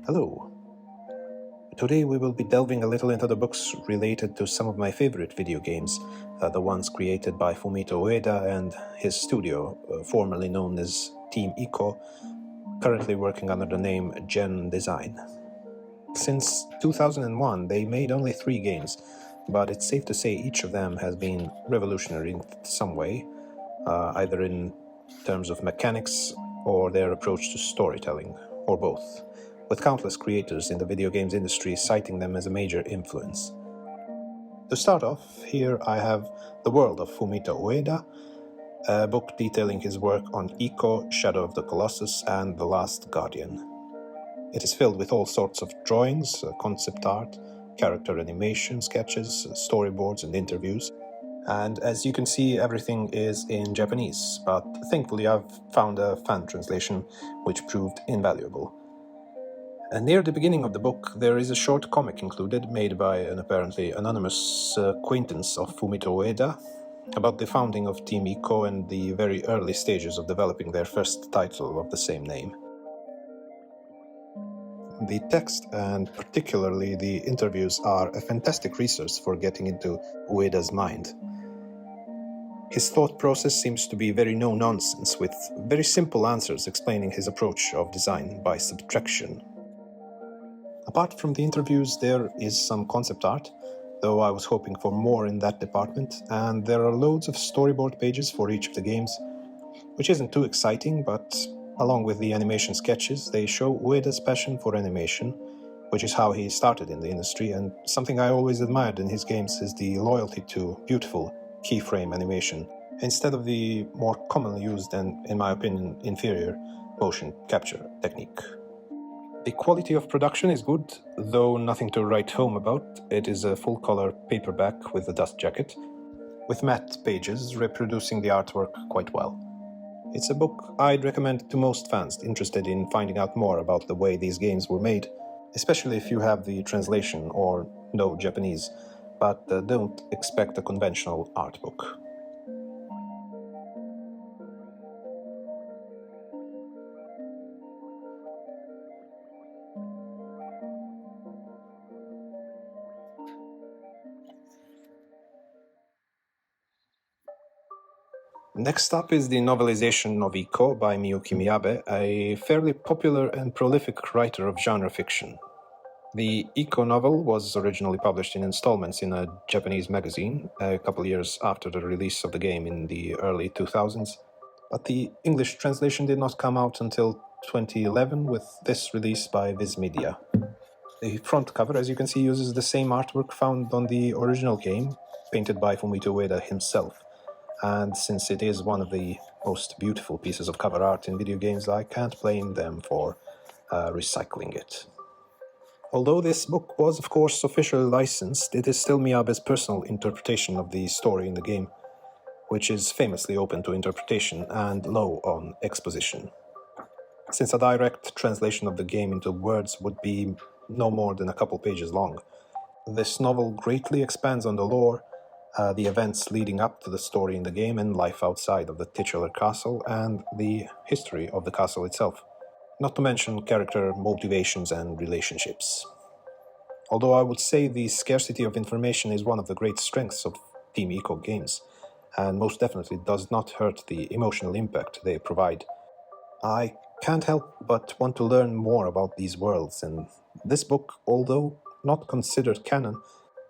Hello. Today we will be delving a little into the books related to some of my favorite video games, the ones created by Fumito Ueda and his studio, formerly known as Team Ico, currently working under the name Gen Design. Since 2001 they made only 3 games, but it's safe to say each of them has been revolutionary in some way, either in terms of mechanics or their approach to storytelling, or both, with countless creators in the video games industry citing them as a major influence. To start off, here I have The World of Fumito Ueda, a book detailing his work on Ico, Shadow of the Colossus, and The Last Guardian. It is filled with all sorts of drawings, concept art, character animation, sketches, storyboards, and interviews. And as you can see, everything is in Japanese, but thankfully I've found a fan translation which proved invaluable. And near the beginning of the book, there is a short comic included, made by an apparently anonymous acquaintance of Fumito Ueda, about the founding of Team Ico and the very early stages of developing their first title of the same name. The text, and particularly the interviews, are a fantastic resource for getting into Ueda's mind. His thought process seems to be very no-nonsense, with very simple answers explaining his approach of design by subtraction. Apart from the interviews, there is some concept art, though I was hoping for more in that department, and there are loads of storyboard pages for each of the games, which isn't too exciting, but along with the animation sketches, they show Ueda's passion for animation, which is how he started in the industry, and something I always admired in his games is the loyalty to beautiful keyframe animation, instead of the more commonly used and, in my opinion, inferior motion capture technique. The quality of production is good, though nothing to write home about. It is a full-color paperback with a dust jacket, with matte pages reproducing the artwork quite well. It's a book I'd recommend to most fans interested in finding out more about the way these games were made, especially if you have the translation or know Japanese, but don't expect a conventional art book. Next up is the novelization of Ico by Miyuki Miyabe, a fairly popular and prolific writer of genre fiction. The Ico novel was originally published in installments in a Japanese magazine a couple years after the release of the game in the early 2000s, but the English translation did not come out until 2011 with this release by Viz Media. The front cover, as you can see, uses the same artwork found on the original game, painted by Fumito Ueda himself. And since it is one of the most beautiful pieces of cover art in video games, I can't blame them for recycling it. Although this book was of course officially licensed, it is still Miyabe's personal interpretation of the story in the game, which is famously open to interpretation and low on exposition. Since a direct translation of the game into words would be no more than a couple pages long, this novel greatly expands on the lore, the events leading up to the story in the game and life outside of the titular castle, and the history of the castle itself, not to mention character motivations and relationships. Although I would say the scarcity of information is one of the great strengths of Team Ico games, and most definitely does not hurt the emotional impact they provide, I can't help but want to learn more about these worlds, and this book, although not considered canon,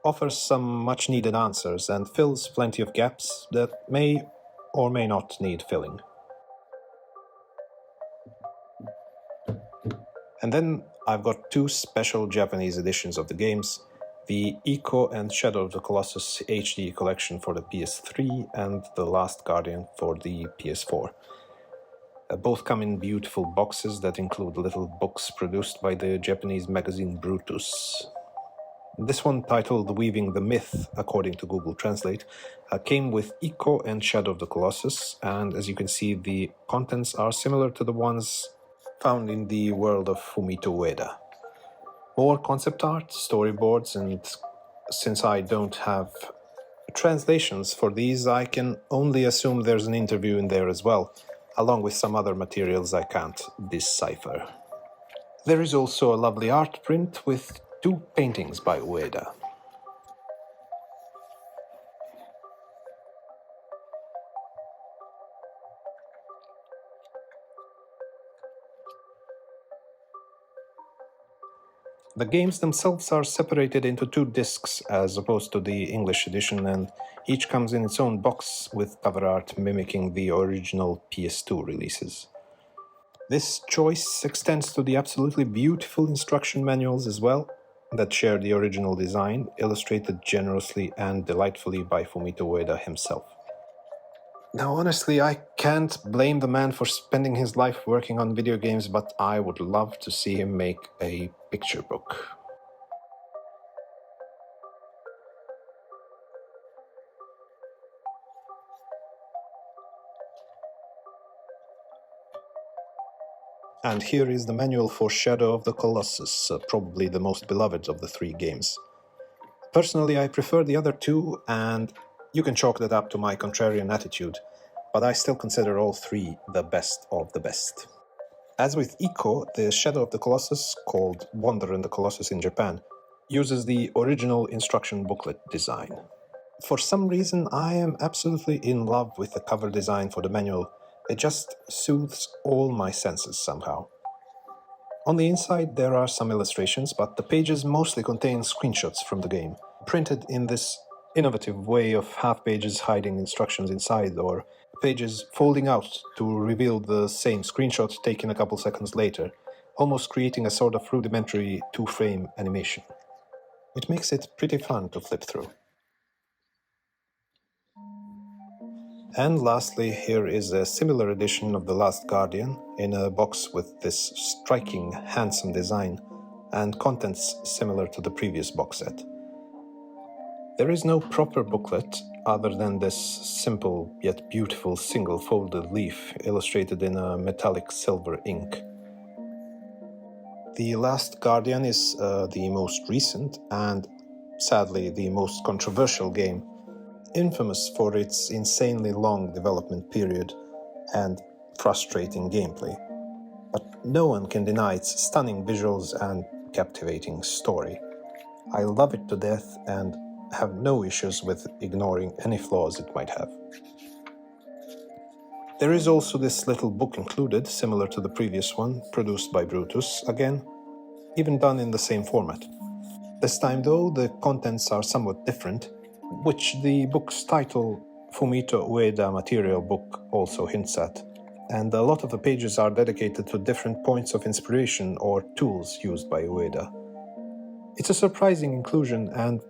offers some much-needed answers and fills plenty of gaps that may or may not need filling. And then I've got 2 special Japanese editions of the games, the Ico and Shadow of the Colossus HD Collection for the PS3 and The Last Guardian for the PS4. Both come in beautiful boxes that include little books produced by the Japanese magazine Brutus. This one, titled Weaving the Myth, according to Google Translate, came with Ico and Shadow of the Colossus, and as you can see, the contents are similar to the ones found in the World of Fumito Ueda. More concept art, storyboards, and since I don't have translations for these, I can only assume there's an interview in there as well, along with some other materials I can't decipher. There is also a lovely art print with 2 paintings by Ueda. The games themselves are separated into 2 discs as opposed to the English edition, and each comes in its own box with cover art mimicking the original PS2 releases. This choice extends to the absolutely beautiful instruction manuals as well, that share the original design, illustrated generously and delightfully by Fumito Ueda himself. Now, honestly, I can't blame the man for spending his life working on video games, but I would love to see him make a picture book. And here is the manual for Shadow of the Colossus, probably the most beloved of the 3 games. Personally, I prefer the other 2, and you can chalk that up to my contrarian attitude, but I still consider all 3 the best of the best. As with Ico, the Shadow of the Colossus, called Wonder in the Colossus in Japan, uses the original instruction booklet design. For some reason, I am absolutely in love with the cover design for the manual. It just soothes all my senses somehow. On the inside there are some illustrations, but the pages mostly contain screenshots from the game, printed in this innovative way of half pages hiding instructions inside, or pages folding out to reveal the same screenshot taken a couple seconds later, almost creating a sort of rudimentary 2-frame animation. It makes it pretty fun to flip through. And lastly, here is a similar edition of The Last Guardian in a box with this striking, handsome design and contents similar to the previous box set. There is no proper booklet other than this simple yet beautiful single-folded leaf illustrated in a metallic silver ink. The Last Guardian is the most recent and, sadly, the most controversial game, infamous for its insanely long development period and frustrating gameplay. But no one can deny its stunning visuals and captivating story. I love it to death and have no issues with ignoring any flaws it might have. There is also this little book included, similar to the previous one, produced by Brutus again, even done in the same format. This time though, the contents are somewhat different, which the book's title, Fumito Ueda Material Book, also hints at, and a lot of the pages are dedicated to different points of inspiration or tools used by Ueda. It's a surprising inclusion and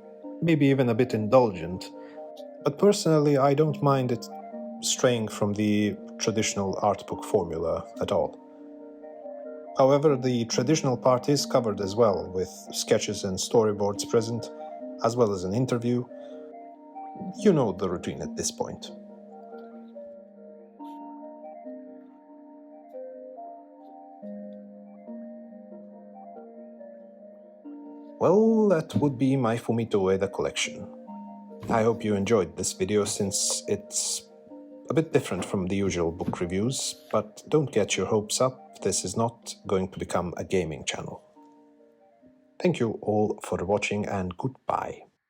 maybe even a bit indulgent, but personally I don't mind it straying from the traditional art book formula at all. However, the traditional part is covered as well, with sketches and storyboards present, as well as an interview. You know the routine at this point. Well, that would be my Fumito Ueda collection. I hope you enjoyed this video since it's a bit different from the usual book reviews, but don't get your hopes up, this is not going to become a gaming channel. Thank you all for watching and goodbye.